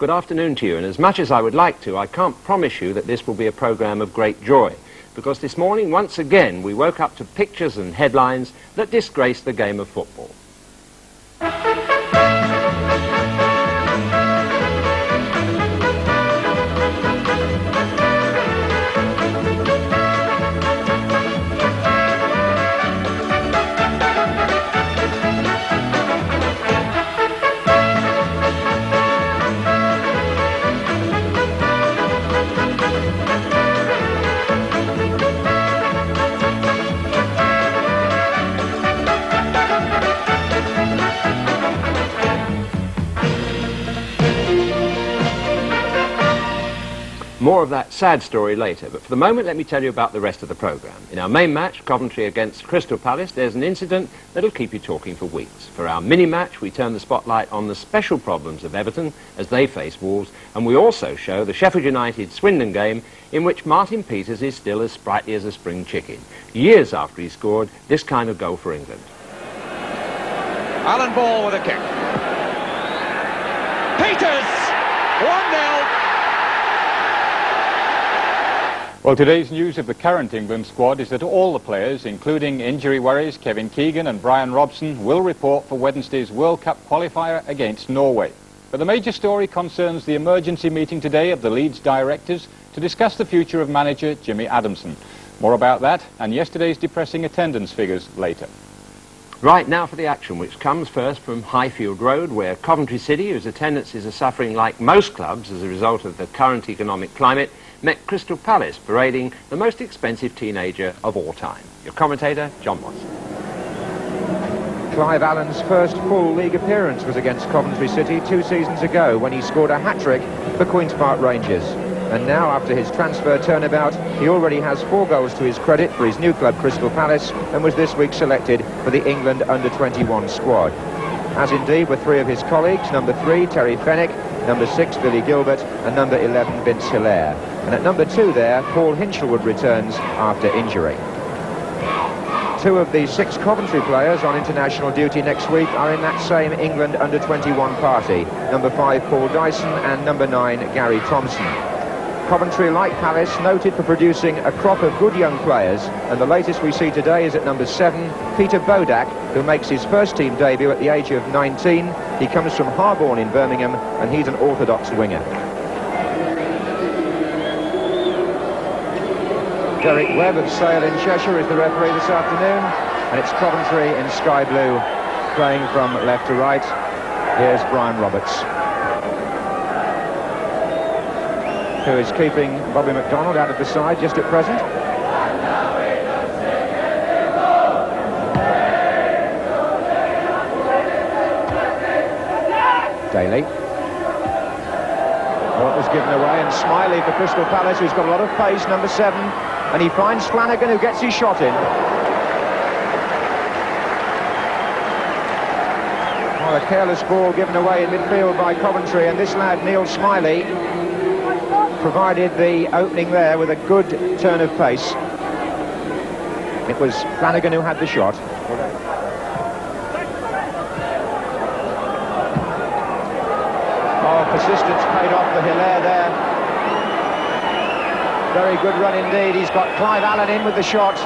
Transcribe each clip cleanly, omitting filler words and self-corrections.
Good afternoon to you, and as much as I would like to, I can't promise you that this will be a programme of great joy, because this morning, once again, we woke up to pictures and headlines that disgrace the game of football. More of that sad story later, but for the moment let me tell you about the rest of the programme. In our main match, Coventry against Crystal Palace, there's an incident that'll keep you talking for weeks. For our mini-match, we turn the spotlight on the special problems of Everton as they face Wolves, and we also show the Sheff Utd Swindon game in which Martin Peters is still as sprightly as a spring chicken, years after he scored this kind of goal for England. Allen Ball with a kick. Peters! 1-0. Well, today's news of the current England squad is that all the players, including injury worries Kevin Keegan and Brian Robson, will report for Wednesday's World Cup qualifier against Norway. But the major story concerns the emergency meeting today of the Leeds directors to discuss the future of manager Jimmy Adamson. More about that and yesterday's depressing attendance figures later. Right, now for the action, which comes first from Highfield Road, where Coventry City, whose attendances are suffering like most clubs as a result of the current economic climate, met Crystal Palace parading the most expensive teenager of all time. Your commentator, John Motson. Clive Allen's first full league appearance was against Coventry City 2 seasons ago when he scored a hat-trick for Queen's Park Rangers. And now, after his transfer turnabout, he already has 4 goals to his credit for his new club Crystal Palace and was this week selected for the England under-21 squad. As indeed were 3 of his colleagues, number 3, Terry Fenwick, number 6, Billy Gilbert, and number 11, Vince Hilaire. And at number 2 there, Paul Hinchelwood returns after injury. 2 of the 6 Coventry players on international duty next week are in that same England under-21 party. Number 5, Paul Dyson, and number 9, Gary Thompson. Coventry, like Palace, noted for producing a crop of good young players, and the latest we see today is at number 7, Peter Bodak, who makes his first team debut at the age of 19. He comes from Harborne in Birmingham, and he's an orthodox winger. Derek Webb of Sale in Cheshire is the referee this afternoon, and it's Coventry in sky blue, playing from left to right. Here's Brian Roberts, who is keeping Bobby McDonald out of the side just at present. Daly. What was given away, and Smiley for Crystal Palace, who's got a lot of pace, number 7, and he finds Flanagan, who gets his shot in. Well, a careless ball given away in midfield by Coventry, and this lad, Neil Smiley, provided the opening there with a good turn of pace. It was Flanagan who had the shot. Oh, persistence paid off for Hilaire there. Very good run indeed. He's got Clive Allen in with the shot.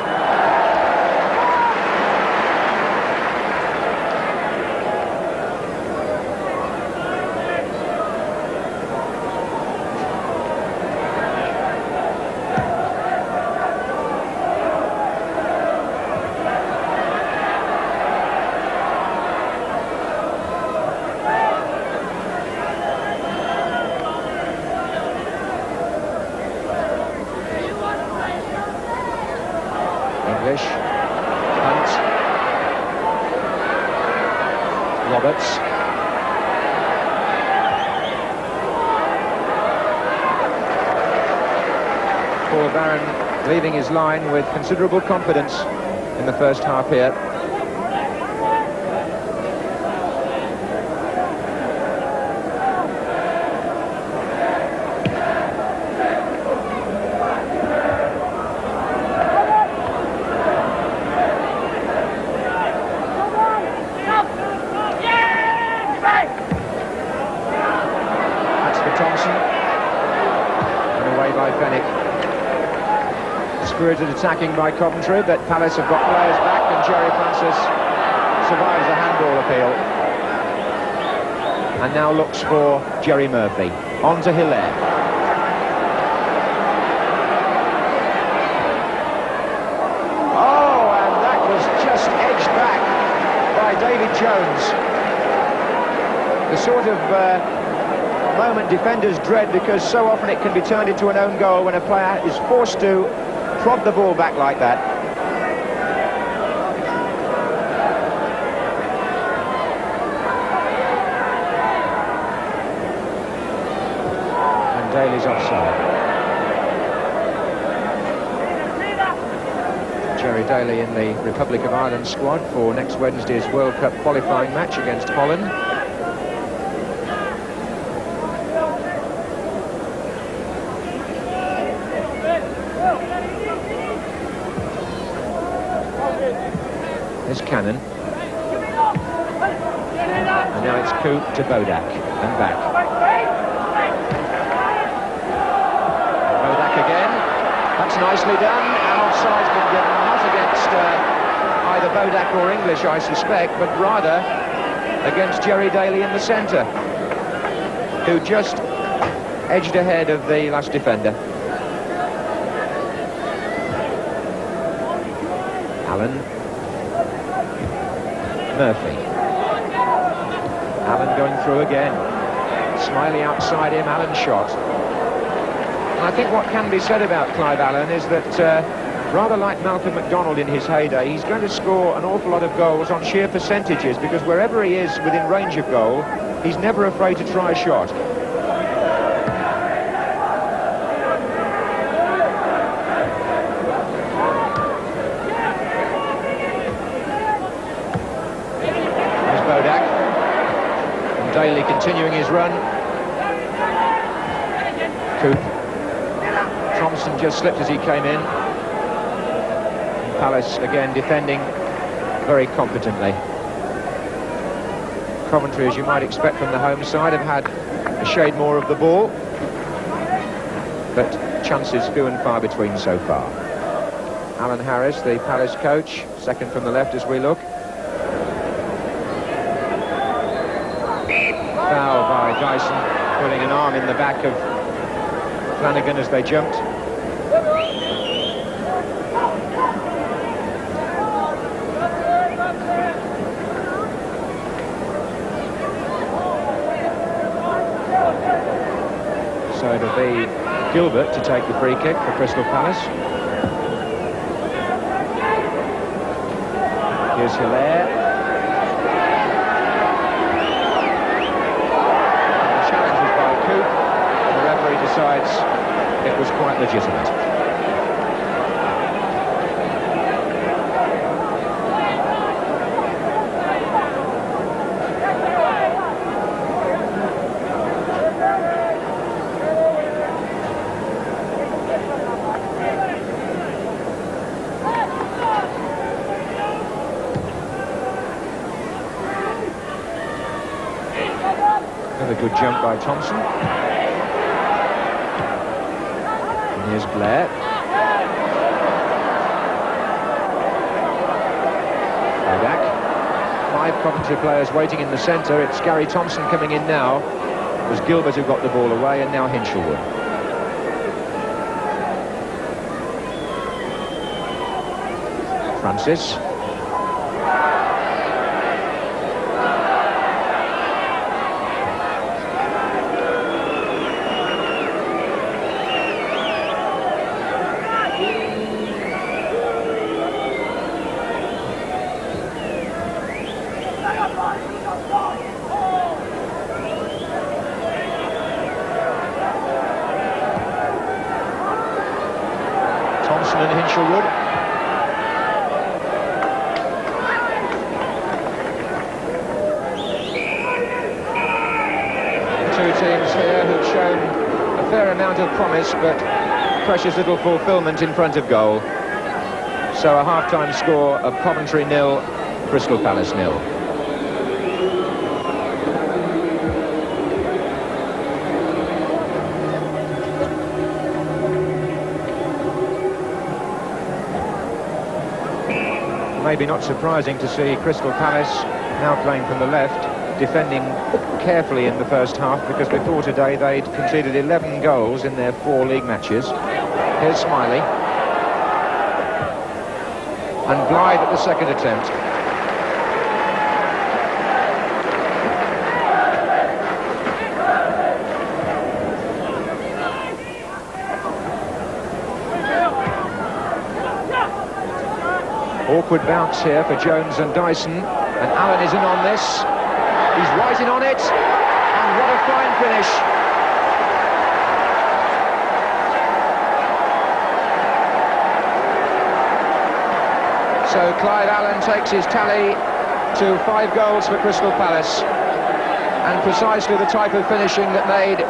English, Hunt, Roberts, Paul Barron leaving his line with considerable confidence in the first half here. for Thompson. And away by Fenwick. Spirited attacking by Coventry, but Palace have got players back, and Jerry Francis survives the handball appeal. And now looks for Jerry Murphy. On to Hilaire. Oh, and that was just edged back by David Jones. The sort of moment defenders dread, because so often it can be turned into an own goal when a player is forced to prod the ball back like that. And Daly's offside. Jerry Daly in the Republic of Ireland squad for next Wednesday's World Cup qualifying match against Holland. There's Cannon. And now it's Coop to Bodak and back. Bodak again. That's nicely done. And offside's been given, not against either Bodak or English, I suspect, but rather against Jerry Daly in the centre, who just edged ahead of the last defender. Allen. Murphy. Allen going through again. Smiley outside him, Allen shot. And I think what can be said about Clive Allen is that, rather like Malcolm MacDonald in his heyday, he's going to score an awful lot of goals on sheer percentages, because wherever he is within range of goal, he's never afraid to try a shot. Daly continuing his run. Coop. Thompson just slipped as he came in. Palace again defending very competently. Coventry, as you might expect from the home side, have had a shade more of the ball, but chances few and far between so far. Alan Harris, the Palace coach, second from the left as we look. Foul by Dyson, putting an arm in the back of Flanagan as they jumped. So it'll be Gilbert to take the free kick for Crystal Palace. Here's Hilaire. Decides it was quite legitimate. Another good jump by Thompson. Here's Blair. Back. 5 Coventry players waiting in the centre. It's Gary Thompson coming in now. It was Gilbert who got the ball away, and now Hinshelwood. Francis. Thompson and Hinshelwood. The two teams here who've shown a fair amount of promise, but precious little fulfilment in front of goal. So a half-time score of Coventry 0, Crystal Palace 0. maybe not surprising to see Crystal Palace now playing from the left, defending carefully in the first half, because before today they'd conceded 11 goals in their 4 league matches. Here's Smiley. And Blythe at the second attempt. Awkward bounce here for Jones and Dyson, and Allen is in on this. He's right in on it, and what a fine finish. So Clive Allen takes his tally to 5 goals for Crystal Palace, and precisely the type of finishing that made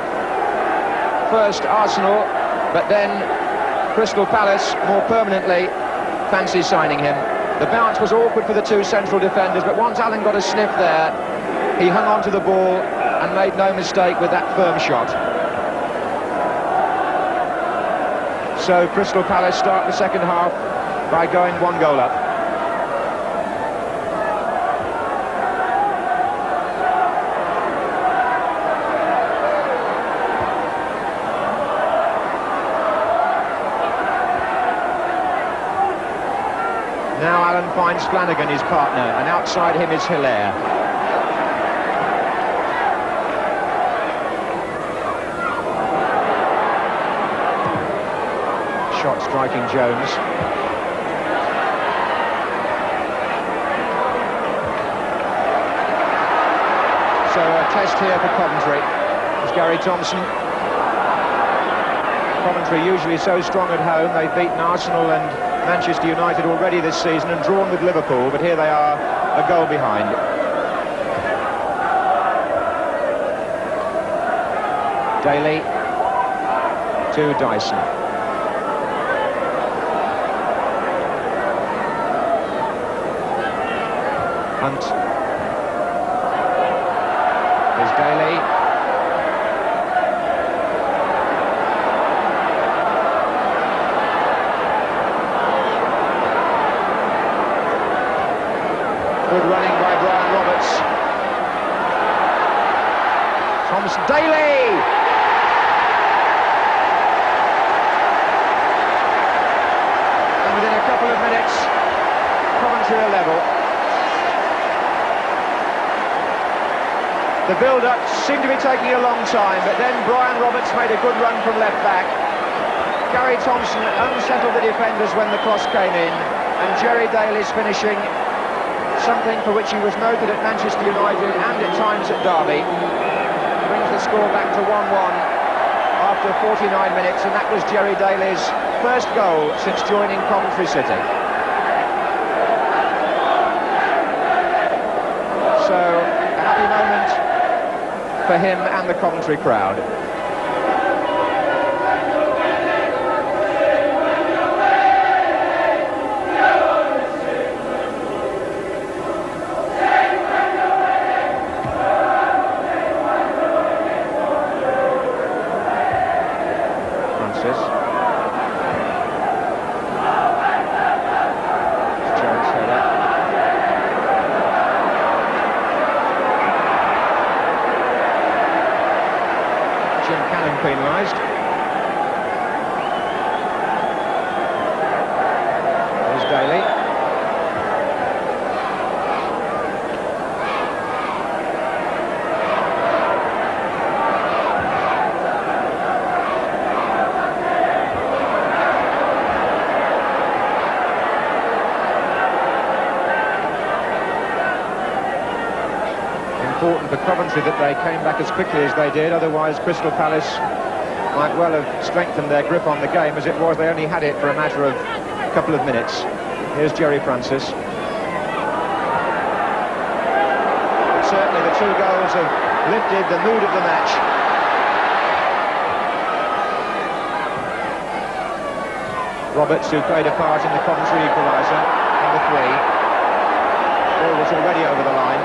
first Arsenal, but then Crystal Palace more permanently fancy signing him. The bounce was awkward for the 2 central defenders, but once Allen got a sniff there, he hung on to the ball and made no mistake with that firm shot. So Crystal Palace start the second half by going 1 goal up. Now Allen finds Flanagan, his partner, and outside him is Hilaire. Shot striking Jones. So a test here for Coventry. It's Gary Thompson. Coventry usually so strong at home. They've beaten Arsenal and Manchester United already this season and drawn with Liverpool, but here they are a goal behind. Daly to Dyson. Hunt. Here's Daly. Good running by Brian Roberts. Thomas Daly! And within a couple of minutes, Coventry are level. The build-up seemed to be taking a long time, but then Brian Roberts made a good run from left back. Gary Thompson unsettled the defenders when the cross came in, and Jerry Daly's finishing, something for which he was noted at Manchester United and at times at Derby, brings the score back to 1-1 after 49 minutes, and that was Jerry Daly's first goal since joining Coventry City. So, a happy moment for him and the Coventry crowd. Penalised. There's Daly. Important for Coventry that they came back as quickly as they did, otherwise Crystal Palace might well have strengthened their grip on the game. As it was, they only had it for a matter of a couple of minutes. Here's Jerry Francis. But certainly the 2 goals have lifted the mood of the match. Roberts, who played a part in the Coventry equaliser, number 3. Ball was already over the line.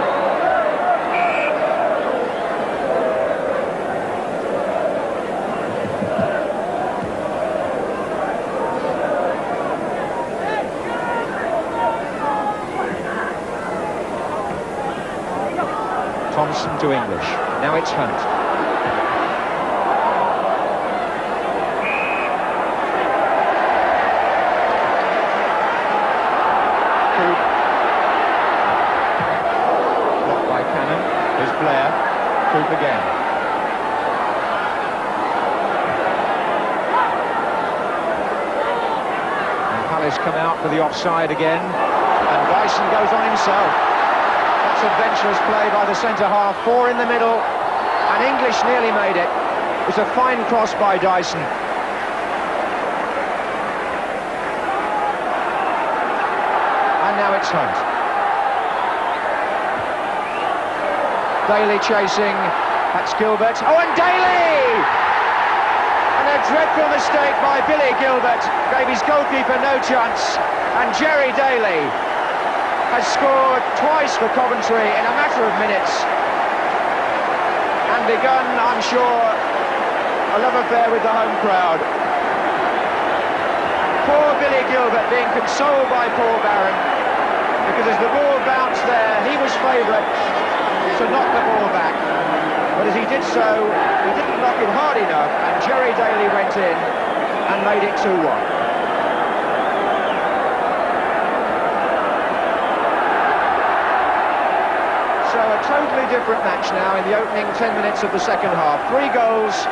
Dyson to English. Now it's Hunt. Blocked by Cannon. Here's Blair. Coop again. And Palace come out for the offside again. And Dyson goes on himself. That's adventurous play by the centre-half. 4 in the middle. And English nearly made it. It was a fine cross by Dyson. And now it's Hunt. Daly chasing. That's Gilbert. Oh, and Daly! And a dreadful mistake by Billy Gilbert. Gave his goalkeeper no chance. And Jerry Daly has scored twice for Coventry in a matter of minutes. And begun, I'm sure, a love affair with the home crowd. Poor Billy Gilbert being consoled by Paul Barron, because as the ball bounced there, he was favourite to knock the ball back. But as he did so, he didn't knock it hard enough, and Jerry Daly went in and made it 2-1. So a totally different match now in the opening 10 minutes of the second half. 3 goals,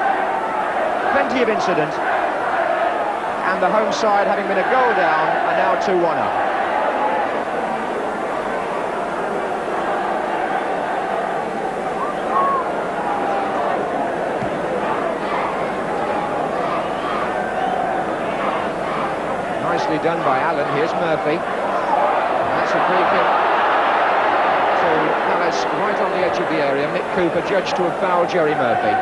plenty of incident, and the home side, having been a goal down, are now 2-1 up. Nicely done by Allen. Here's Murphy. That's a free kick to Palace right on the edge of the area. Mick Cooper judged to have fouled Jerry Murphy.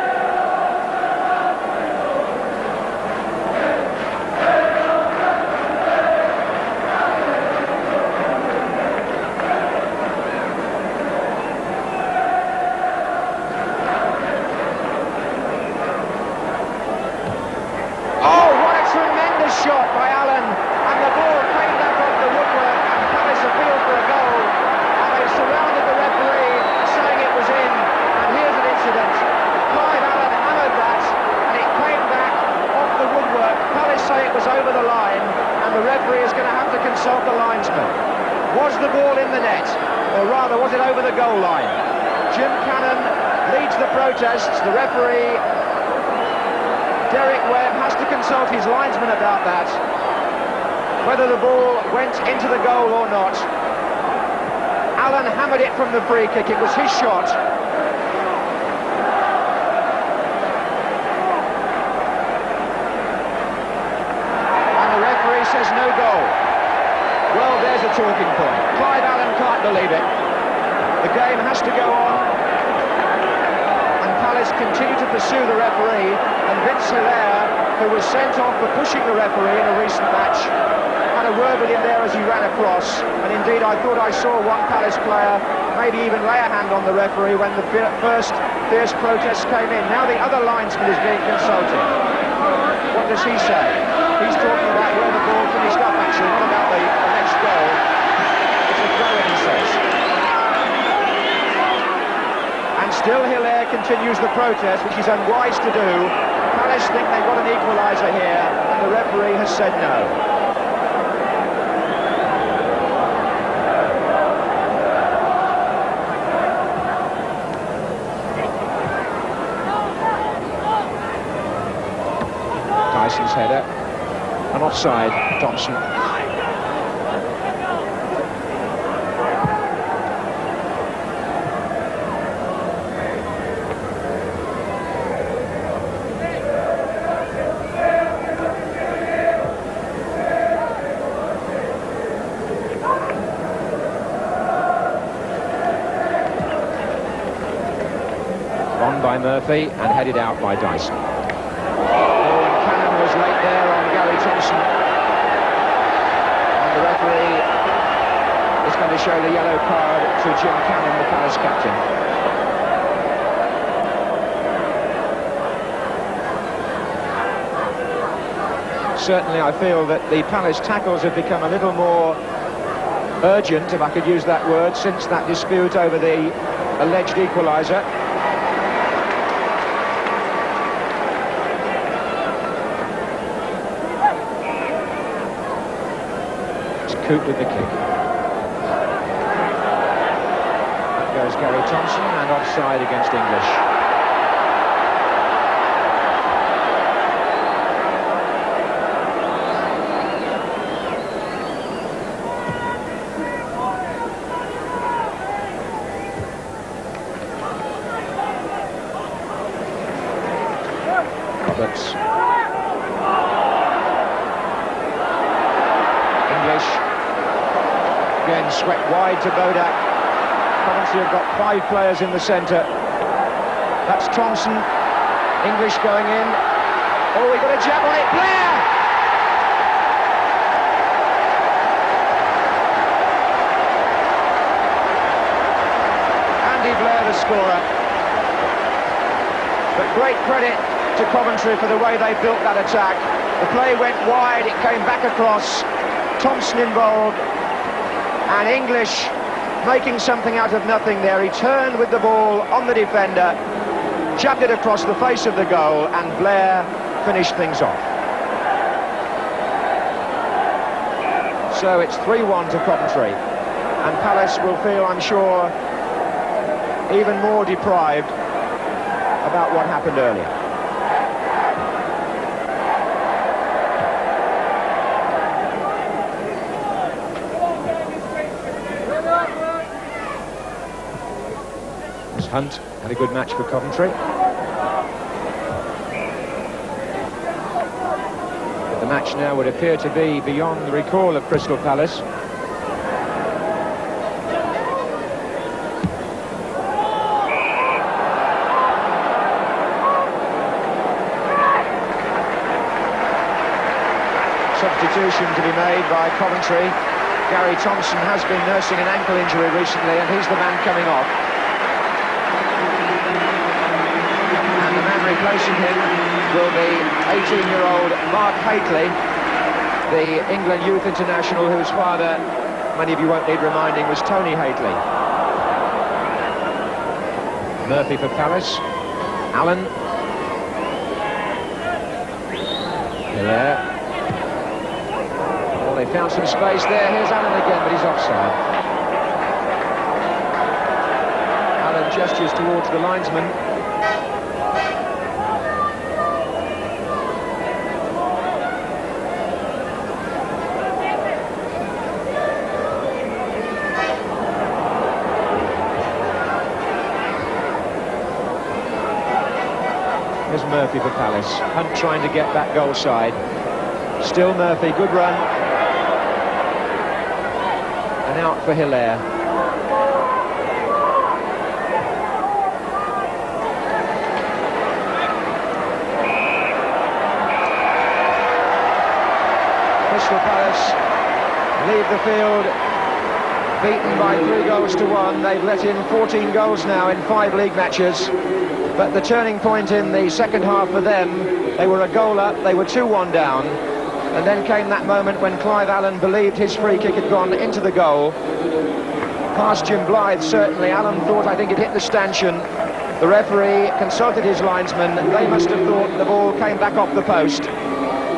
Oh, what a tremendous shot by Allen, and the ball came back off the woodwork, and Palace appealed for a goal, and they surrounded the referee, saying it was in. And here's an incident. Clive Allen hammered that, and it came back off the woodwork. Palace say it was over the line, and the referee is going to have to consult the linesman. Was the ball in the net, or rather was it over the goal line? Jim Cannon leads the protests. The referee, Derek Webb, has to consult his linesman about that, whether the ball went into the goal or not. Allen hammered it from the free kick. It was his shot. And the referee says no goal. Well, there's a talking point. Clive Allen can't believe it. The game has to go on. And Palace continue to pursue the referee. And Vince Hilaire, who was sent off for pushing the referee in a recent match, had a word with him there as he ran across. And indeed, I thought I saw one Palace player maybe even lay a hand on the referee when the first fierce protests came in. Now the other linesman is being consulted. What does he say? He's talking about where the ball finished up, actually, not about the next goal. It's a throw-in, he says. And still Hilaire continues the protest, which is unwise to do. Palace think they've got an equaliser here, and the referee has said no. Dyson's header, and offside, Thompson. On by Murphy and headed out by Dyson. Late there on Gary Thompson, and the referee is going to show the yellow card to Jim Cannon, the Palace captain. Certainly I feel that the Palace tackles have become a little more urgent, if I could use that word, since that dispute over the alleged equaliser. It's Coop with the kick. Up goes Gary Thompson, and offside against English. English again swept wide to Bodak. Coventry have got 5 players in the centre. That's Thompson. English going in. Oh, we got a jab on it. Blair! Andy Blair, the scorer. But great credit to Coventry for the way they built that attack. The play went wide, it came back across, Thompson involved, and English making something out of nothing there. He turned with the ball on the defender, jabbed it across the face of the goal, and Blair finished things off. So it's 3-1 to Coventry, and Palace will feel, I'm sure, even more deprived about what happened earlier. Hunt had a good match for Coventry. But the match now would appear to be beyond the recall of Crystal Palace. Substitution to be made by Coventry. Gary Thompson has been nursing an ankle injury recently, and he's the man coming off. Replacing him will be 18-year-old Mark Haitley, the England Youth International, whose father, many of you won't need reminding, was Tony Haitley. Murphy for Palace. Allen. Hilaire. Well, they found some space there. Here's Allen again, but he's offside. Allen gestures towards the linesman. Murphy for Palace. Hunt trying to get that goal side. Still Murphy, good run. And out for Hilaire. Crystal Palace leave the field beaten by 3-1. They've let in 14 goals now in 5 league matches. But the turning point in the second half for them, they were a goal up, they were 2-1 down, and then came that moment when Clive Allen believed his free kick had gone into the goal. Past Jim Blythe, certainly. Allen thought, I think, it hit the stanchion. The referee consulted his linesman. They must have thought the ball came back off the post.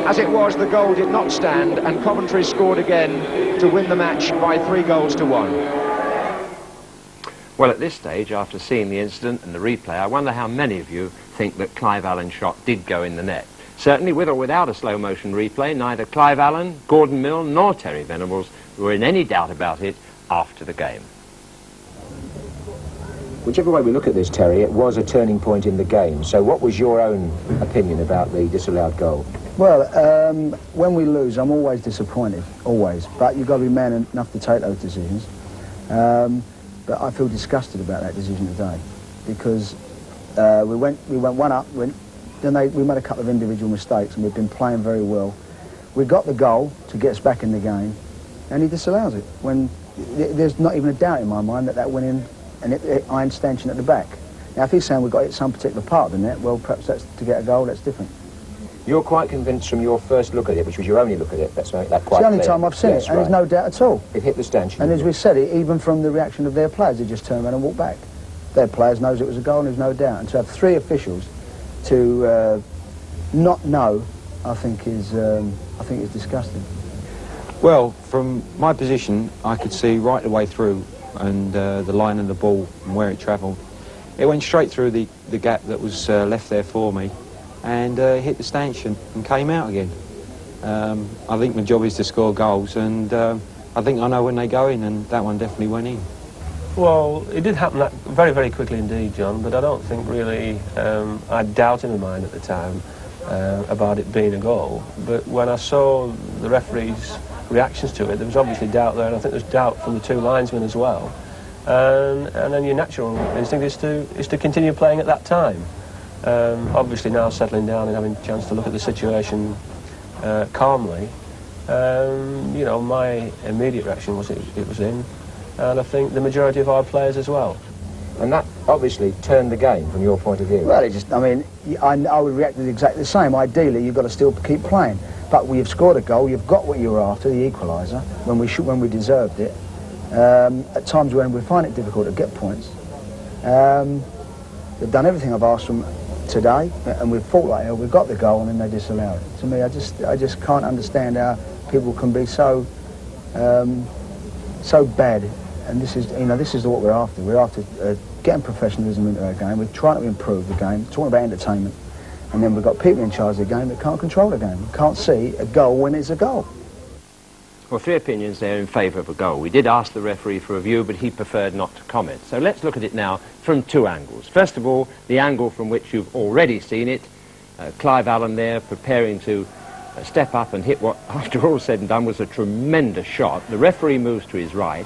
As it was, the goal did not stand, and Coventry scored again to win the match by 3-1. Well, at this stage, after seeing the incident and the replay, I wonder how many of you think that Clive Allen's shot did go in the net. Certainly, with or without a slow-motion replay, neither Clive Allen, Gordon Mill nor Terry Venables were in any doubt about it after the game. Whichever way we look at this, Terry, it was a turning point in the game. So what was your own opinion about the disallowed goal? Well, when we lose, I'm always disappointed, always. But you've got to be man enough to take those decisions. But I feel disgusted about that decision today because we went one up, we made a couple of individual mistakes, and we've been playing very well. We got the goal to get us back in the game, and he disallows it when there's not even a doubt in my mind that went in, and it iron stanchion at the back. Now, if he's saying we've got to hit some particular part of the net, well, perhaps that's to get a goal. That's different. You're quite convinced from your first look at it, which was your only look at it, that's right, that quite it's the only clear. time I've seen Yes, it, and right. there's no doubt at all. It hit the stanchion. And as we said, even from the reaction of their players, they just turned around and walked back. their players knows it was a goal, and there's no doubt. And to have 3 officials to not know, I think is disgusting. Well, from my position, I could see right the way through, and the line of the ball and where it travelled. It went straight through the gap that was left there for me, and hit the stanchion and came out again. I think my job is to score goals, and I think I know when they go in, and that one definitely went in. Well, it did happen that very, very quickly indeed, John, but I don't think really I had doubt in my mind at the time about it being a goal. But when I saw the referee's reactions to it, there was obviously doubt there, and I think there's doubt from the 2 linesmen as well. And then your natural instinct is to continue playing at that time. Obviously now settling down and having a chance to look at the situation calmly, you know, my immediate reaction was it was in, and I think the majority of our players as well. And that obviously turned the game from your point of view. Well, it just, I mean, I would react exactly the same. Ideally, you've got to still keep playing. But you've scored a goal, you've got what you were after, the equaliser, when we deserved it. At times when we find it difficult to get points. They've done everything I've asked them today, and we've fought like hell. We've got the goal, and then they disallow it. To me, I just can't understand how people can be so bad. And this is what we're after. We're after getting professionalism into our game. We're trying to improve the game, talking about entertainment, and then we've got people in charge of the game that can't control the game, can't see a goal when it's a goal. Well, 3 opinions there in favour of a goal. We did ask the referee for a view, but he preferred not to comment. So let's look at it now from 2 angles. First of all, the angle from which you've already seen it. Clive Allen there preparing to step up and hit what, after all said and done, was a tremendous shot. The referee moves to his right.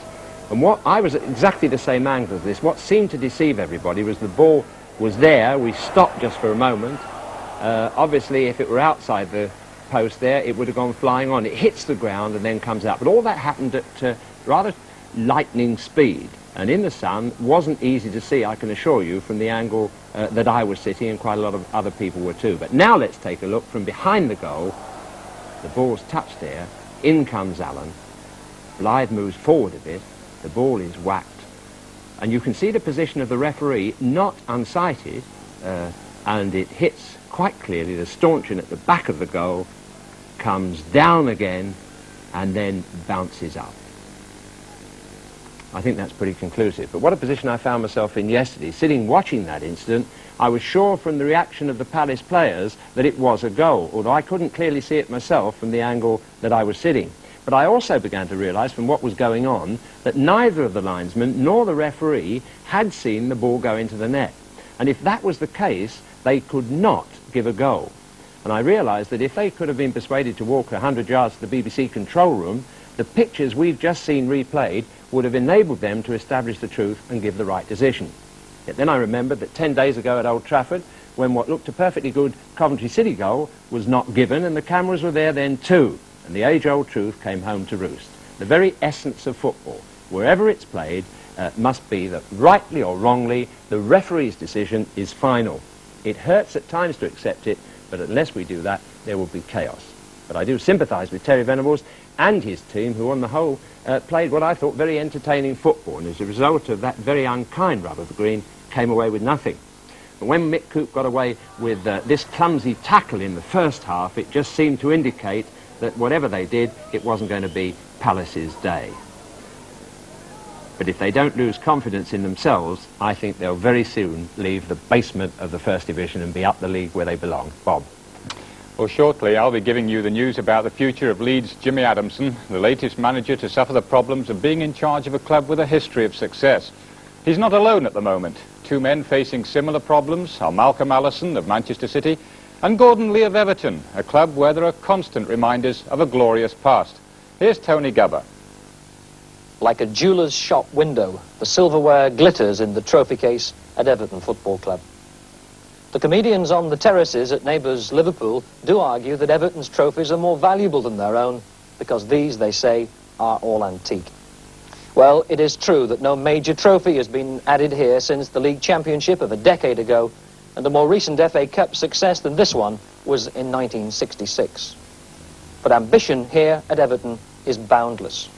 And I was at exactly the same angle as this. What seemed to deceive everybody was the ball was there. We stopped just for a moment. Obviously, if it were outside the post there, it would have gone flying on. It hits the ground and then comes out. But all that happened at rather lightning speed. And in the sun, wasn't easy to see, I can assure you, from the angle that I was sitting, and quite a lot of other people were too. But now let's take a look from behind the goal. The ball's touched there. In comes Allen. Blythe moves forward a bit. The ball is whacked. And you can see the position of the referee, not unsighted, and it hits quite clearly the stanchion at the back of the goal, comes down again, and then bounces up. I think that's pretty conclusive. But what a position I found myself in yesterday. Sitting watching that incident, I was sure from the reaction of the Palace players that it was a goal, although I couldn't clearly see it myself from the angle that I was sitting. But I also began to realise from what was going on that neither of the linesmen nor the referee had seen the ball go into the net. And if that was the case, they could not give a goal. And I realised that if they could have been persuaded to walk 100 yards to the BBC control room, the pictures we've just seen replayed would have enabled them to establish the truth and give the right decision. Yet then I remembered that 10 days ago at Old Trafford, when what looked a perfectly good Coventry City goal was not given, and the cameras were there then too. And the age-old truth came home to roost. The very essence of football, wherever it's played, must be that, rightly or wrongly, the referee's decision is final. It hurts at times to accept it, but unless we do that, there will be chaos. But I do sympathise with Terry Venables and his team, who on the whole played what I thought very entertaining football, and as a result of that very unkind rub of the green, came away with nothing. But when Mick Coop got away with this clumsy tackle in the first half, it just seemed to indicate that whatever they did, it wasn't going to be Palace's day. But if they don't lose confidence in themselves, I think they'll very soon leave the basement of the First Division and be up the league where they belong. Bob. Well, shortly I'll be giving you the news about the future of Leeds' Jimmy Adamson, the latest manager to suffer the problems of being in charge of a club with a history of success. He's not alone at the moment. 2 men facing similar problems are Malcolm Allison of Manchester City and Gordon Lee of Everton, a club where there are constant reminders of a glorious past. Here's Tony Gubber. Like a jeweller's shop window, the silverware glitters in the trophy case at Everton Football Club. The comedians on the terraces at neighbours Liverpool do argue that Everton's trophies are more valuable than their own because these, they say, are all antique. Well, it is true that no major trophy has been added here since the League Championship of a decade ago, and a more recent FA Cup success than this one was in 1966. But ambition here at Everton is boundless.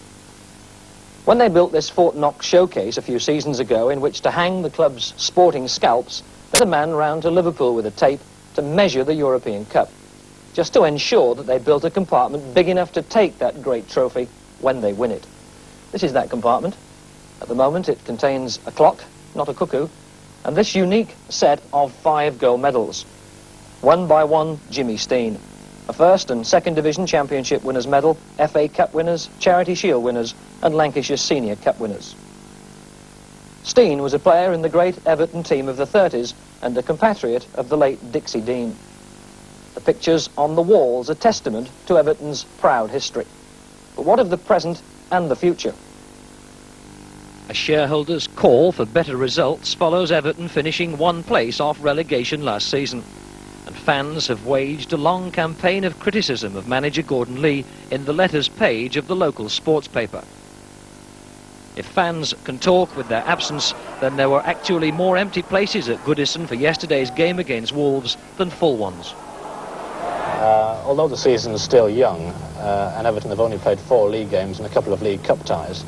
When they built this Fort Knox showcase a few seasons ago in which to hang the club's sporting scalps, there's a man round to Liverpool with a tape to measure the European Cup, just to ensure that they built a compartment big enough to take that great trophy when they win it. This is that compartment. At the moment it contains a clock, not a cuckoo, and this unique set of 5 gold medals. One by one, Jimmy Steen. A first and second division championship winners medal, FA Cup winners, Charity Shield winners, and Lancashire Senior Cup winners. Steen was a player in the great Everton team of the 30s and a compatriot of the late Dixie Dean. The pictures on the walls are testament to Everton's proud history. But what of the present and the future? A shareholders' call for better results follows Everton finishing 1 place off relegation last season. And fans have waged a long campaign of criticism of manager Gordon Lee in the letters page of the local sports paper. If fans can talk with their absence, then there were actually more empty places at Goodison for yesterday's game against Wolves than full ones. Although the season is still young, and Everton have only played 4 league games and a couple of League Cup ties,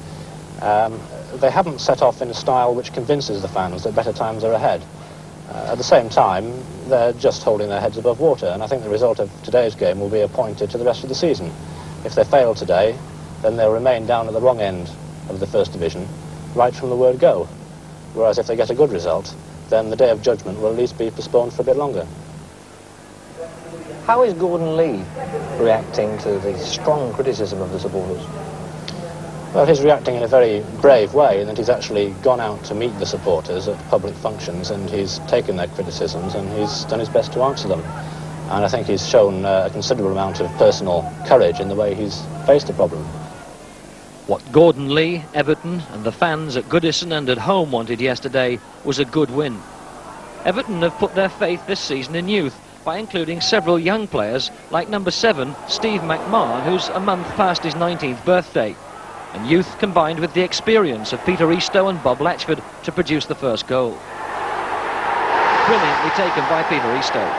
they haven't set off in a style which convinces the fans that better times are ahead. At the same time, they're just holding their heads above water, and I think the result of today's game will be a pointer to the rest of the season. If they fail today, then they'll remain down at the wrong end of the First Division, right from the word go. Whereas if they get a good result, then the day of judgment will at least be postponed for a bit longer. How is Gordon Lee reacting to the strong criticism of the supporters? Well, he's reacting in a very brave way in that he's actually gone out to meet the supporters at public functions, and he's taken their criticisms and he's done his best to answer them. And I think he's shown a considerable amount of personal courage in the way he's faced the problem. What Gordon Lee, Everton and the fans at Goodison and at home wanted yesterday was a good win. Everton have put their faith this season in youth by including several young players like number 7, Steve McMahon, who's a month past his 19th birthday. And youth combined with the experience of Peter Eastoe and Bob Latchford to produce the first goal. Brilliantly taken by Peter Eastoe.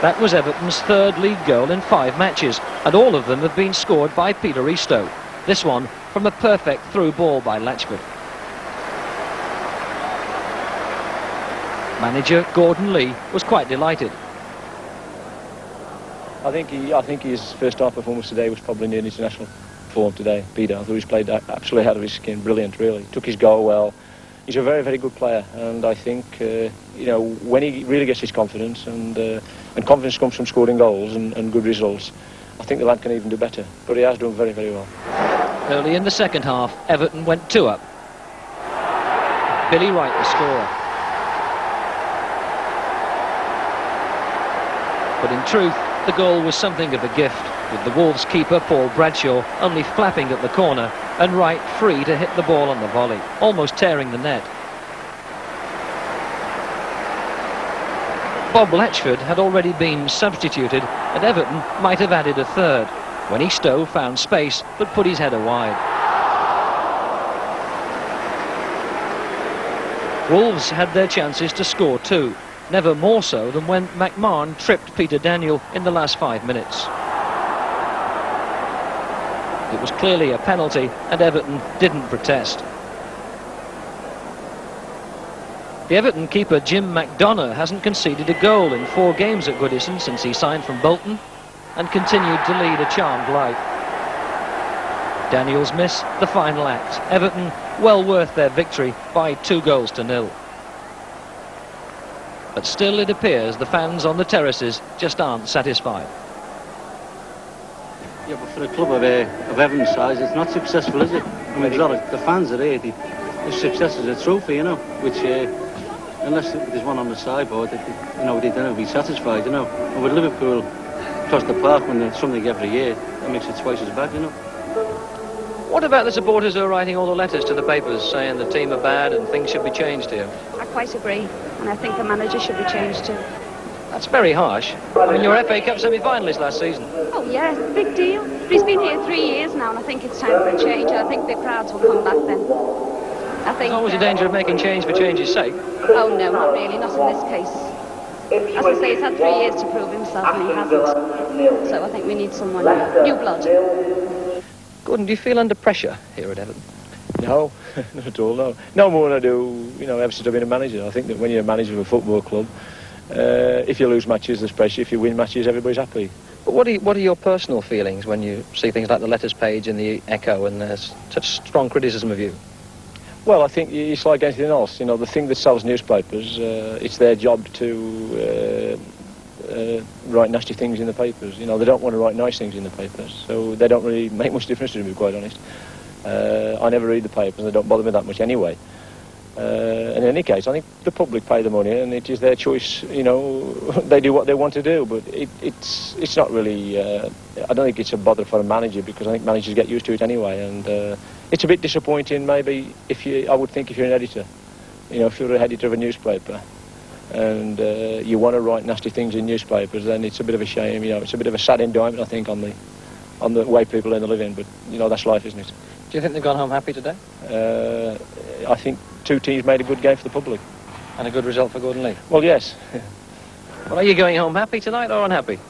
That was Everton's 3rd league goal in 5 matches, and all of them have been scored by Peter Eastoe. This one from a perfect through ball by Latchford. Manager Gordon Lee was quite delighted. I think his first half performance today was probably near international form today. Peter, I thought he's played absolutely out of his skin, brilliant really. Took his goal well. He's a very, very good player, and I think you know, when he really gets his confidence, and confidence comes from scoring goals and good results, I think the lad can even do better. But he has done very, very well. Early in the second half, Everton went 2 up. Billy Wright, the scorer. But in truth, the goal was something of a gift, with the Wolves keeper Paul Bradshaw only flapping at the corner and Wright free to hit the ball on the volley, almost tearing the net. Bob Latchford had already been substituted, and Everton might have added a 3rd, when Eastoe found space but put his header wide. Wolves had their chances to score too, never more so than when McMahon tripped Peter Daniel in the last 5 minutes. It was clearly a penalty, and Everton didn't protest. The Everton keeper Jim McDonough hasn't conceded a goal in 4 games at Goodison since he signed from Bolton, and continued to lead a charmed life. Daniel's miss, the final act. Everton well worth their victory by 2-0. But still it appears the fans on the terraces just aren't satisfied. Yeah, but for a club of Everton's size, it's not successful, is it? I mean, the fans are here. The success is a trophy, you know, which, unless there's one on the sideboard, you know, they don't be satisfied, you know. And with Liverpool across the park, when there's something every year, that makes it twice as bad, you know. What about the supporters who are writing all the letters to the papers saying the team are bad and things should be changed here? I quite agree, and I think the manager should be changed too. That's very harsh. I mean, you're FA Cup semi-finalist last season. Oh yeah, big deal. But he's been here 3 years now, and I think it's time for a change, and I think the crowds will come back then. I think... There's always a danger of making change for change's sake. Oh no, not really, not in this case. As I say, he's had 3 years to prove himself, and he hasn't. So I think we need someone new blood. Gordon, do you feel under pressure here at Everton? No, not at all, no. No more than I do, you know, ever since I've been a manager. I think that when you're a manager of a football club, if you lose matches, there's pressure. If you win matches, everybody's happy. But what are your personal feelings when you see things like the letters page and the Echo and there's such strong criticism of you? Well, I think it's like anything else. You know, the thing that sells newspapers, it's their job to write nasty things in the papers. You know, they don't want to write nice things in the papers, so they don't really make much difference to me, to be quite honest. I never read the papers, and they don't bother me that much anyway. In any case, I think the public pay the money, and it is their choice. You know, they do what they want to do, but it's not really. I don't think it's a bother for a manager, because I think managers get used to it anyway, and it's a bit disappointing. Maybe I would think if you're an editor, you know, if you're an editor of a newspaper, and you want to write nasty things in newspapers, then it's a bit of a shame. You know, it's a bit of a sad indictment, I think, on the way people earn a living. But you know, that's life, isn't it? Do you think they've gone home happy today? I think two teams made a good game for the public. And a good result for Gordon Lee? Well, yes. Well, are you going home happy tonight or unhappy?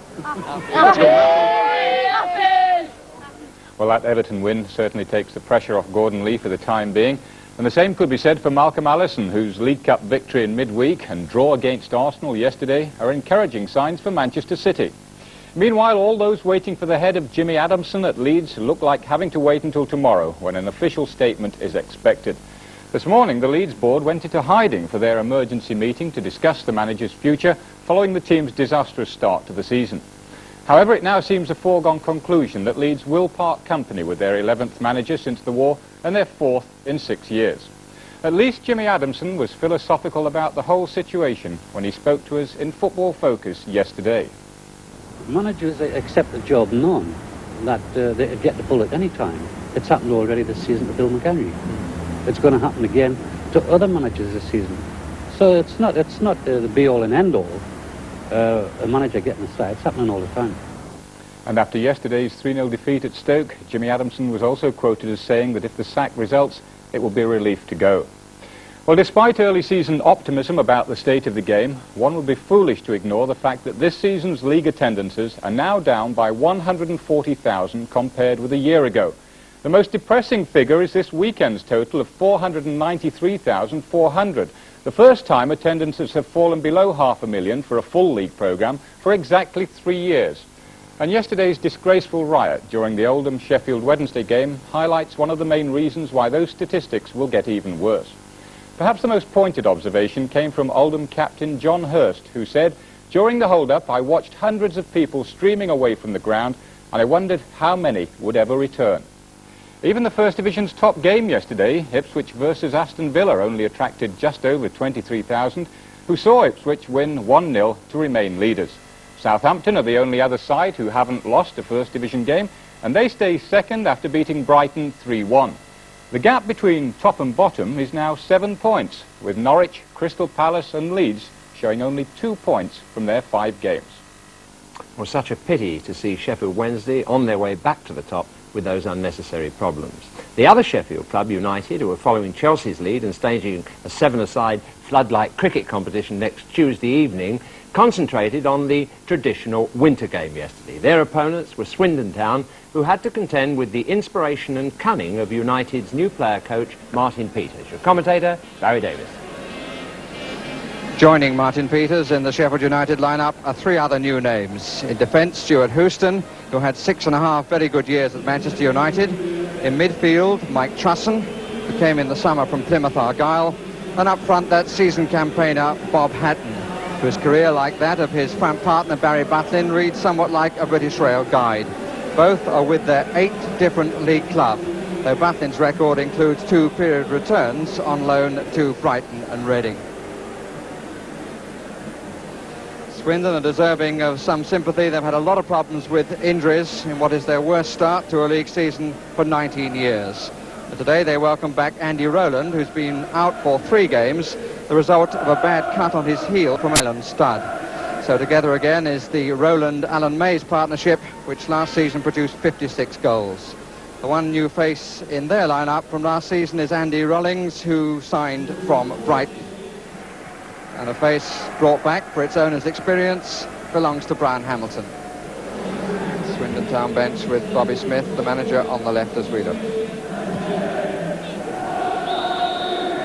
Well, that Everton win certainly takes the pressure off Gordon Lee for the time being. And the same could be said for Malcolm Allison, whose League Cup victory in midweek and draw against Arsenal yesterday are encouraging signs for Manchester City. Meanwhile, all those waiting for the head of Jimmy Adamson at Leeds look like having to wait until tomorrow, when an official statement is expected. This morning, the Leeds board went into hiding for their emergency meeting to discuss the manager's future following the team's disastrous start to the season. However, it now seems a foregone conclusion that Leeds will part company with their 11th manager since the war and their 4th in 6 years. At least Jimmy Adamson was philosophical about the whole situation when he spoke to us in Football Focus yesterday. Managers accept the job known that they get the pull at any time. It's happened already this season to Bill McHenry. It's going to happen again to other managers this season. So it's not the be-all and end-all. A manager getting a sack. It's happening all the time. And after yesterday's 3-0 defeat at Stoke, Jimmy Adamson was also quoted as saying that if the sack results, it will be a relief to go. Well, despite early season optimism about the state of the game, one would be foolish to ignore the fact that this season's league attendances are now down by 140,000 compared with a year ago. The most depressing figure is this weekend's total of 493,400, the first time attendances have fallen below 500,000 for a full league programme for exactly 3 years. And yesterday's disgraceful riot during the Oldham-Sheffield Wednesday game highlights one of the main reasons why those statistics will get even worse. Perhaps the most pointed observation came from Oldham captain John Hurst, who said, "During the hold-up, I watched hundreds of people streaming away from the ground, and I wondered how many would ever return." Even the First Division's top game yesterday, Ipswich versus Aston Villa, only attracted just over 23,000, who saw Ipswich win 1-0 to remain leaders. Southampton are the only other side who haven't lost a First Division game, and they stay second after beating Brighton 3-1. The gap between top and bottom is now 7 points, with Norwich, Crystal Palace and Leeds showing only 2 points from their 5 games. Well, such a pity to see Sheffield Wednesday on their way back to the top with those unnecessary problems. The other Sheffield club, United, who are following Chelsea's lead and staging a 7-a-side floodlight cricket competition next Tuesday evening, concentrated on the traditional winter game yesterday. Their opponents were Swindon Town, who had to contend with the inspiration and cunning of United's new player coach, Martin Peters. Your commentator, Barry Davis. Joining Martin Peters in the Sheffield United lineup are 3 other new names. In defence, Stuart Houston, who had 6.5 very good years at Manchester United. In midfield, Mike Trusson, who came in the summer from Plymouth Argyle. And up front, that seasoned campaigner, Bob Hatton, whose career, like that of his front partner Barry Butlin, reads somewhat like a British Rail guide. Both are with their 8 different league clubs, though Butlin's record includes 2 period returns on loan to Brighton and Reading. Swindon are deserving of some sympathy. They've had a lot of problems with injuries in what is their worst start to a league season for 19 years. But today they welcome back Andy Rowland, who's been out for 3 games, the result of a bad cut on his heel from Alan Studd. So together again is the Rowland-Alan Mays partnership, which last season produced 56 goals. The one new face in their lineup from last season is Andy Rollings, who signed from Brighton. And a face brought back for its owner's experience belongs to Brian Hamilton. Swindon Town bench with Bobby Smith, the manager, on the left as we look.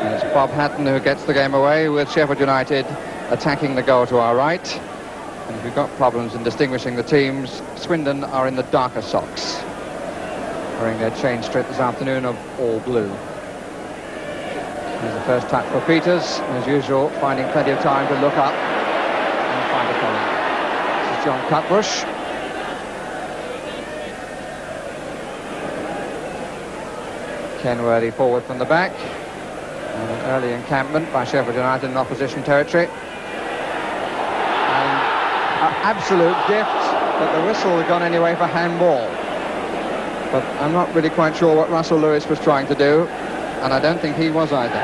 And it's Bob Hatton who gets the game away, with Sheffield United attacking the goal to our right. And if you've got problems in distinguishing the teams, Swindon are in the darker socks, wearing their change strip this afternoon of all blue. Here's the first touch for Peters, as usual, finding plenty of time to look up and find a corner. This is John Cutbush. Kenworthy forward from the back. And an early encampment by Sheffield United in opposition territory. And an absolute gift that the whistle had gone anyway for handball. But I'm not really quite sure what Russell Lewis was trying to do, and I don't think he was either.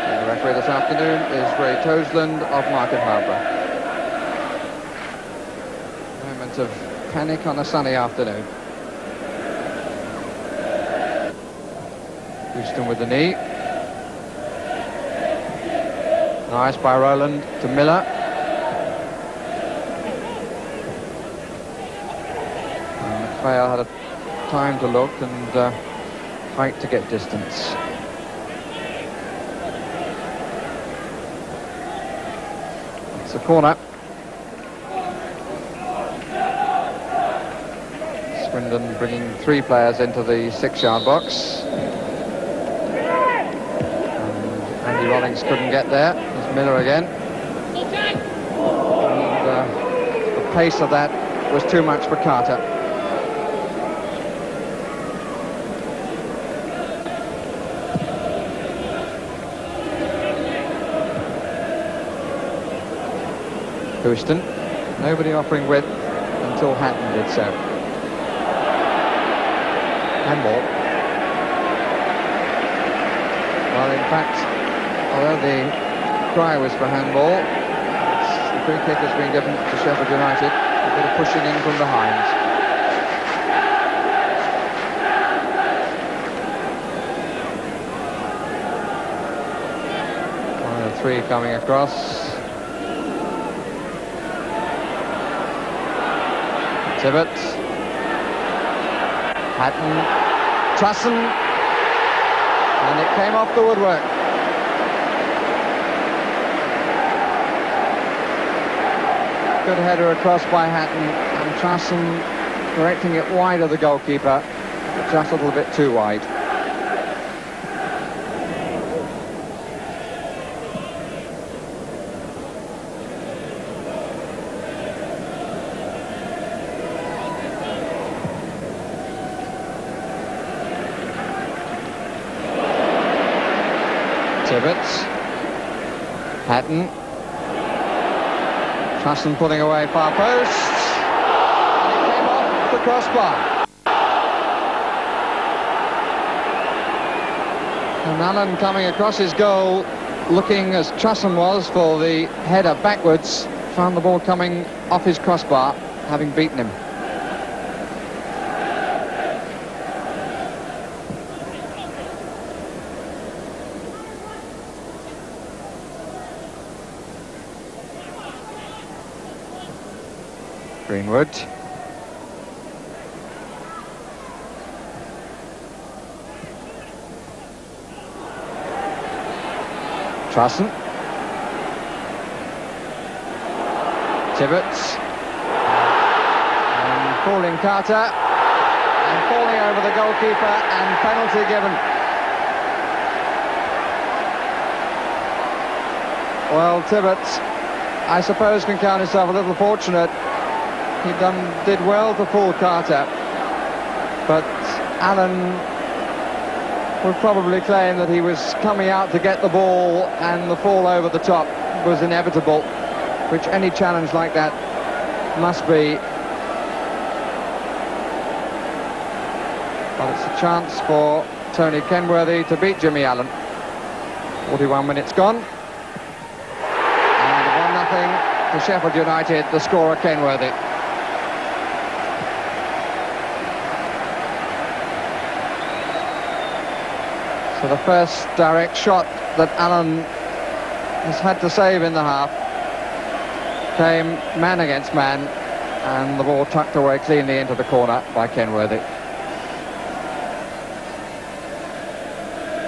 And the referee this afternoon is Ray Toseland of Market Harbour. Moment of panic on a sunny afternoon. Houston with the knee. Nice by Rowland to Miller. And McPhail had a time to look and height to get distance. It's a corner. Swindon bringing 3 players into the 6-yard box. Andy Rollings couldn't get there. There's Miller again. And the pace of that was too much for Carter. Houston, nobody offering width until Hatton did so. Handball. Well, in fact, although the cry was for handball, the free kick has been given to Sheffield United. A bit of pushing in from behind. One of the 3 coming across. Tibbett. Hatton. Trussen. And it came off the woodwork. Good header across by Hatton, and Trussen directing it wide of the goalkeeper, just a little bit too wide. Tibbett. Hatton. Trussen pulling away far post. And it came off the crossbar. And Allen coming across his goal, looking as Trussen was for the header backwards, found the ball coming off his crossbar, having beaten him. Greenwood. Trussen. Tibbett. And falling Carter. And falling over the goalkeeper, and penalty given. Well, Tibbett, I suppose, can count himself a little fortunate. He did well to fool Carter, but Allen would probably claim that he was coming out to get the ball, and the fall over the top was inevitable, which any challenge like that must be. But it's a chance for Tony Kenworthy to beat Jimmy Allen. 41 minutes gone, and 1-0 to Sheffield United, the scorer Kenworthy. So the first direct shot that Allen has had to save in the half came man against man And the ball tucked away cleanly into the corner by Kenworthy.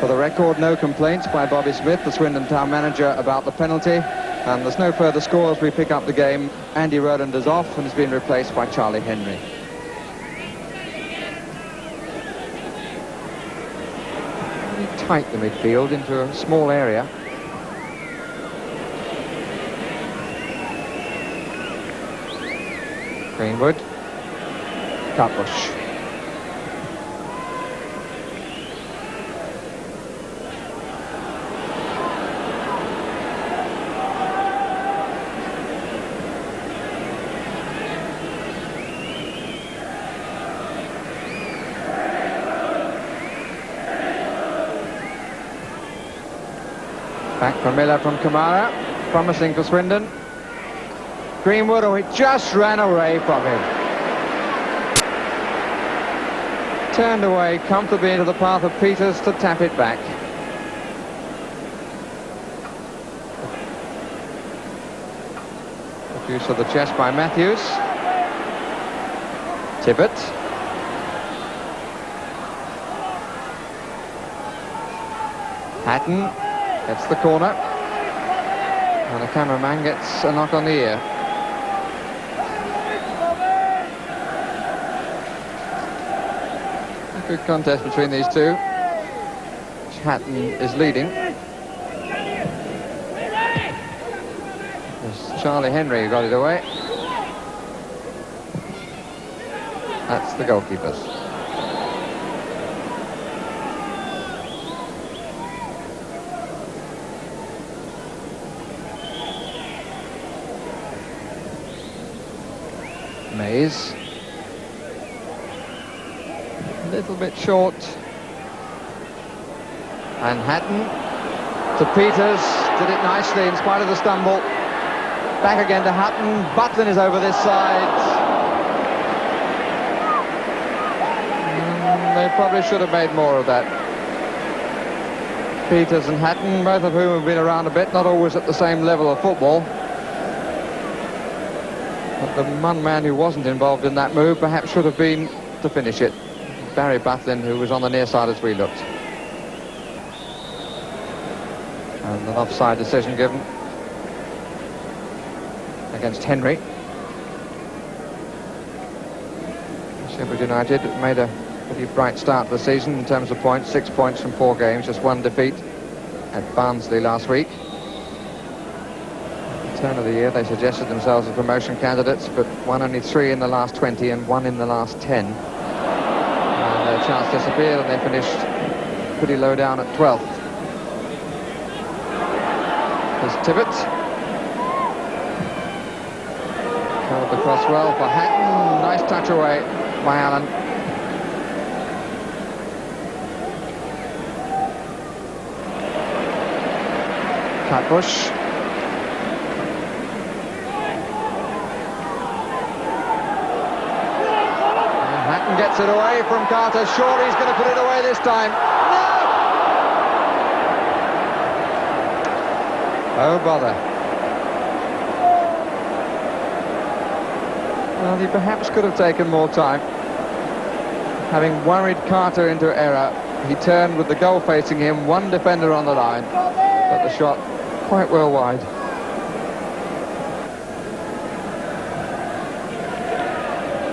For the record, no complaints by Bobby Smith, the Swindon town manager, about the penalty. And there's no further score as we pick up the game. Andy Rowland is off and has been replaced by Charlie Henry. Really tight, the midfield, into a small area. Greenwood. Cutbush. Back from Miller from Kamara. Promising for Swindon. Greenwood, oh, it just ran away from him. Turned away comfortably into the path of Peters to tap it back. Good use of the chest by Matthews. Tippett. Hatton gets the corner. And the cameraman gets a knock on the ear. A good contest between these two. Hatton is leading. There's Charlie Henry who got it away. That's the goalkeepers. Mays. A little bit short. And Hatton to Peters. Did it nicely in spite of the stumble. Back again to Hatton. Butlin is over this side. They probably should have made more of that. Peters and Hatton, both of whom have been around a bit, not always at the same level of football. But the one man who wasn't involved in that move perhaps should have been to finish it. Barry Butlin, who was on the near side as we looked. And an offside decision given against Henry. Sheffield United made a pretty bright start to the season in terms of points. 6 points from 4 games, just 1 defeat at Barnsley last week. Turn of the year, they suggested themselves as promotion candidates, but won only 3 in the last 20 and 1 in the last 10. And their chance disappeared, and they finished pretty low down at 12th. There's Tippett. Held the cross well for Hatton. Nice touch away by Allen. Cutbush. Gets it away from Carter. Surely he's going to put it away this time. No! Oh, bother. Well, he perhaps could have taken more time. Having worried Carter into error, he turned with the goal facing him, 1 defender on the line, but the shot quite well wide.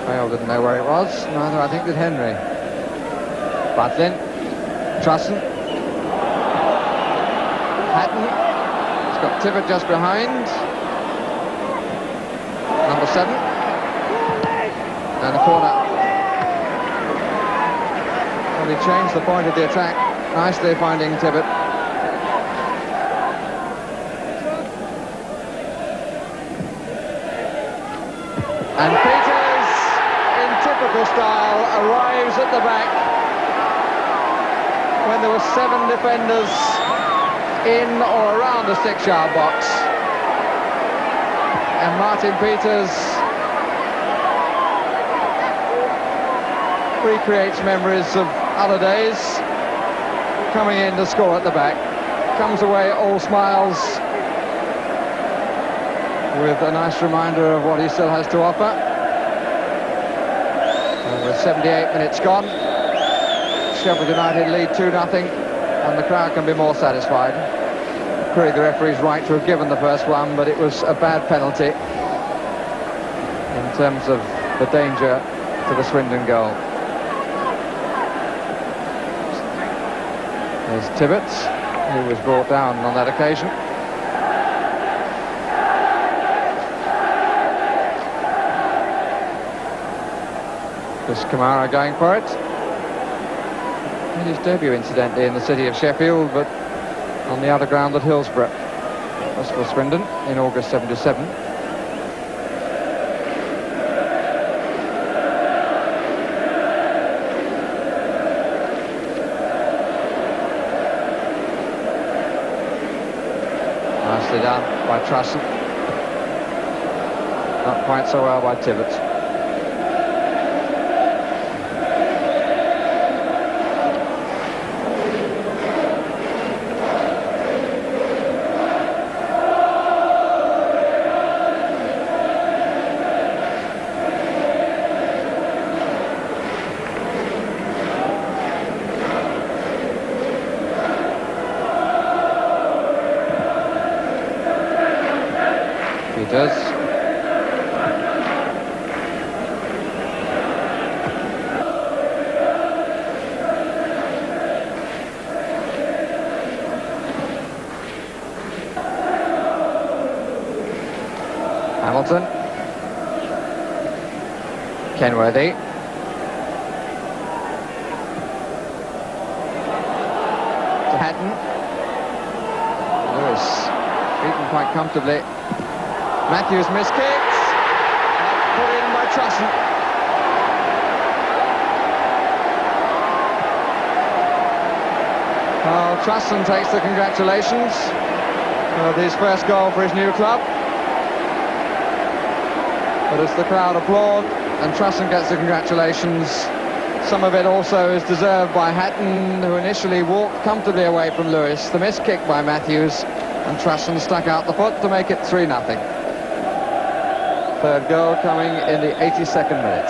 Bale didn't know where it was, neither I think did Henry. Butlin, Trusson, Hatton, he's got Tippett just behind, number 7, and a corner. Well, he changed the point of the attack, nicely finding Tippett. And Peters, in typical style, arrives at the back when there were 7 defenders in or around the 6-yard box. And Martin Peters recreates memories of other days, coming in to score at the back. Comes away all smiles, with a nice reminder of what he still has to offer. With 78 minutes gone, Sheffield United lead 2-0, and the crowd can be more satisfied. Clearly the referee's right to have given the first one, but it was a bad penalty in terms of the danger to the Swindon goal. There's Tibbets, who was brought down on that occasion. Chris Kamara going for it. Made his debut, incidentally, in the city of Sheffield, but on the other ground at Hillsborough. That was for Swindon in August '77. Nicely done by Trusson. Not quite so well by Tibbets. Does. Hamilton. Kenworthy. To Hatton. Lewis beaten quite comfortably. Matthews missed kicks, put in by Trusson. Well, Trusson takes the congratulations of his first goal for his new club. But as the crowd applaud and Trusson gets the congratulations, some of it also is deserved by Hatton, who initially walked comfortably away from Lewis. The missed kick by Matthews, and Trusson stuck out the foot to make it 3-0. Third goal coming in the 82nd minute.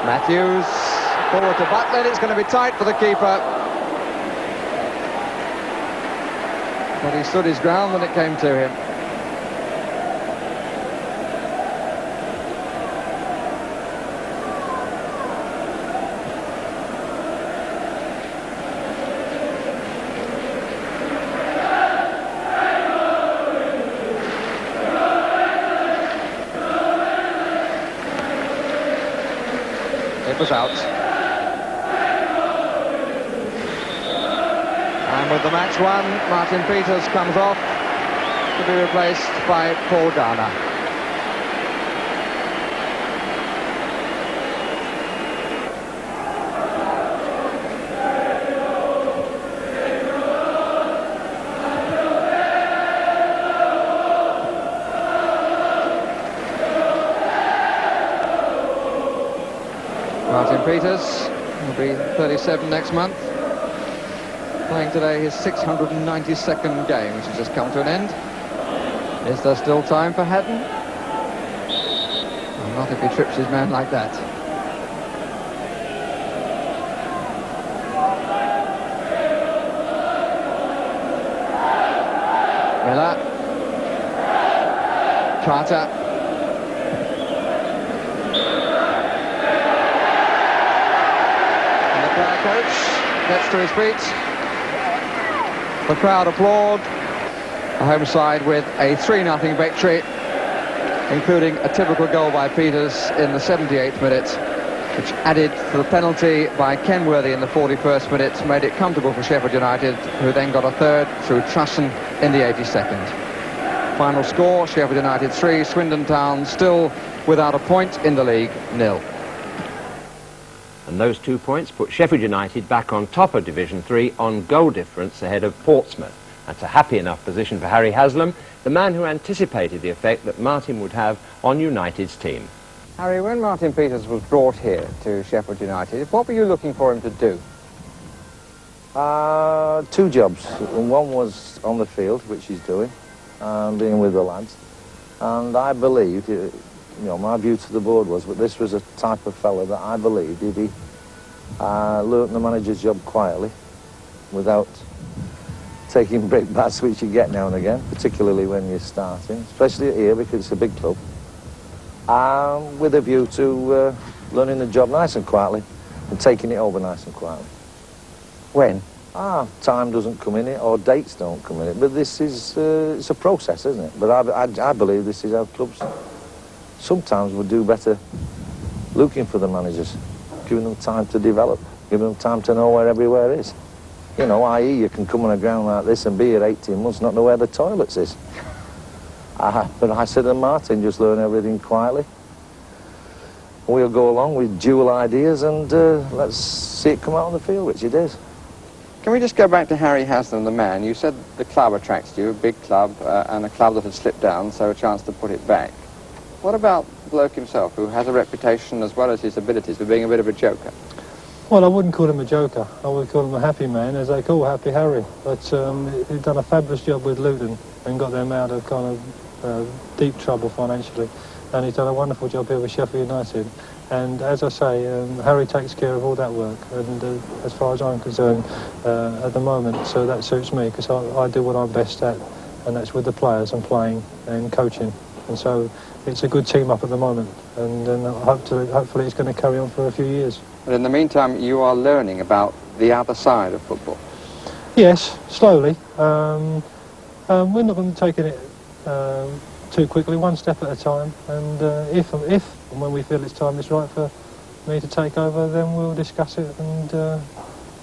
Matthews forward to Butler. It's going to be tight for the keeper, but he stood his ground when it came to him. It was out. And with the match won, Martin Peters comes off to be replaced by Paul Garner. Martin Peters will be 37 next month, playing today his 692nd game, which has just come to an end. Is there still time for Hatton? Well, not if he trips his man like that. Miller. Carter. Coach gets to his feet. The crowd applaud. The home side with a 3-0 victory, including a typical goal by Peters in the 78th minute, which added to the penalty by Kenworthy in the 41st minute, made it comfortable for Sheffield United, who then got a third through Trusson in the 82nd. Final score, Sheffield United 3, Swindon Town still without a point in the league, 0. And those 2 points put Sheffield United back on top of Division 3 on goal difference ahead of Portsmouth. That's a happy enough position for Harry Haslam, the man who anticipated the effect that Martin would have on United's team. Harry, when Martin Peters was brought here to Sheffield United, what were you looking for him to do? Two jobs. One was on the field, which he's doing, being with the lads. And I believed, you know, my view to the board was, but this was a type of fella that I believed if he learnt the manager's job quietly, without taking big bats, which you get now and again, particularly when you're starting, especially here because it's a big club, with a view to learning the job nice and quietly and taking it over nice and quietly. When? Time doesn't come in it, or dates don't come in it, but this is, it's a process, isn't it? But I believe this is how clubs sometimes would do better looking for the managers, giving them time to develop, giving them time to know where everywhere is. You know, i.e. you can come on a ground like this and be here 18 months, not know where the toilets is. But I said to Martin, just learn everything quietly. We'll go along with dual ideas and let's see it come out on the field, which it is. Can we just go back to Harry Haslam, the man? You said the club attracted you, a big club, and a club that had slipped down, so a chance to put it back. What about the bloke himself, who has a reputation as well as his abilities for being a bit of a joker? Well, I wouldn't call him a joker. I would call him a happy man, as they call Happy Harry. But he's done a fabulous job with Luton and got them out of kind of deep trouble financially. And he's done a wonderful job here with Sheff United. And as I say, Harry takes care of all that work. And as far as I'm concerned, at the moment, so that suits me, because I do what I'm best at, and that's with the players and playing and coaching. And so it's a good team up at the moment, and hopefully it's going to carry on for a few years. But in the meantime, you are learning about the other side of football. Yes, slowly. We're not going to take it too quickly, one step at a time. And if and when we feel it's time is right for me to take over, then we'll discuss it and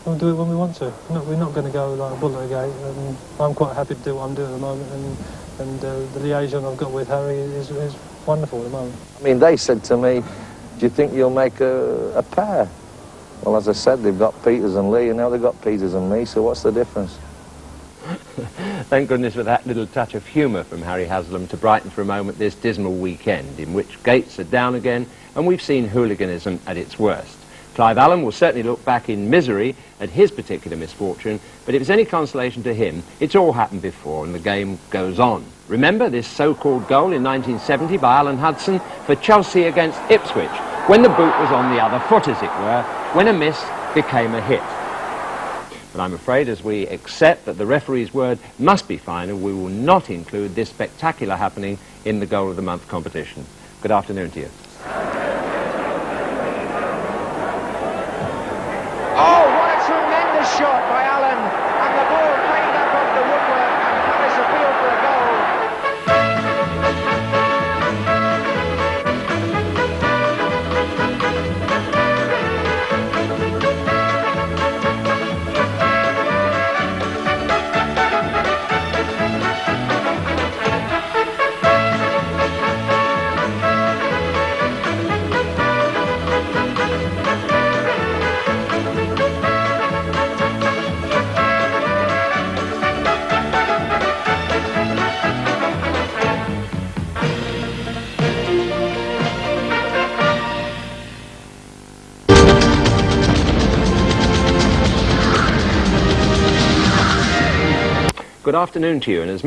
we'll do it when we want to. We're not going to go like a bull at a gate. And I'm quite happy to do what I'm doing at the moment, and the liaison I've got with Harry is wonderful at the moment. I mean, they said to me, do you think you'll make a pair? Well, as I said, they've got Peters and Lee, and now they've got Peters and me, so what's the difference? Thank goodness for that little touch of humour from Harry Haslam to brighten for a moment this dismal weekend in which gates are down again and we've seen hooliganism at its worst. Clive Allen will certainly look back in misery at his particular misfortune, but if it's any consolation to him, it's all happened before and the game goes on. Remember this so-called goal in 1970 by Alan Hudson for Chelsea against Ipswich, when the boot was on the other foot, as it were, when a miss became a hit. But I'm afraid, as we accept that the referee's word must be final, we will not include this spectacular happening in the Goal of the Month competition. Good afternoon to you. Oh, what a tremendous shot by Allen, and the ball played up off the woodwork, and Palace appealed for a goal. Good afternoon to you, and as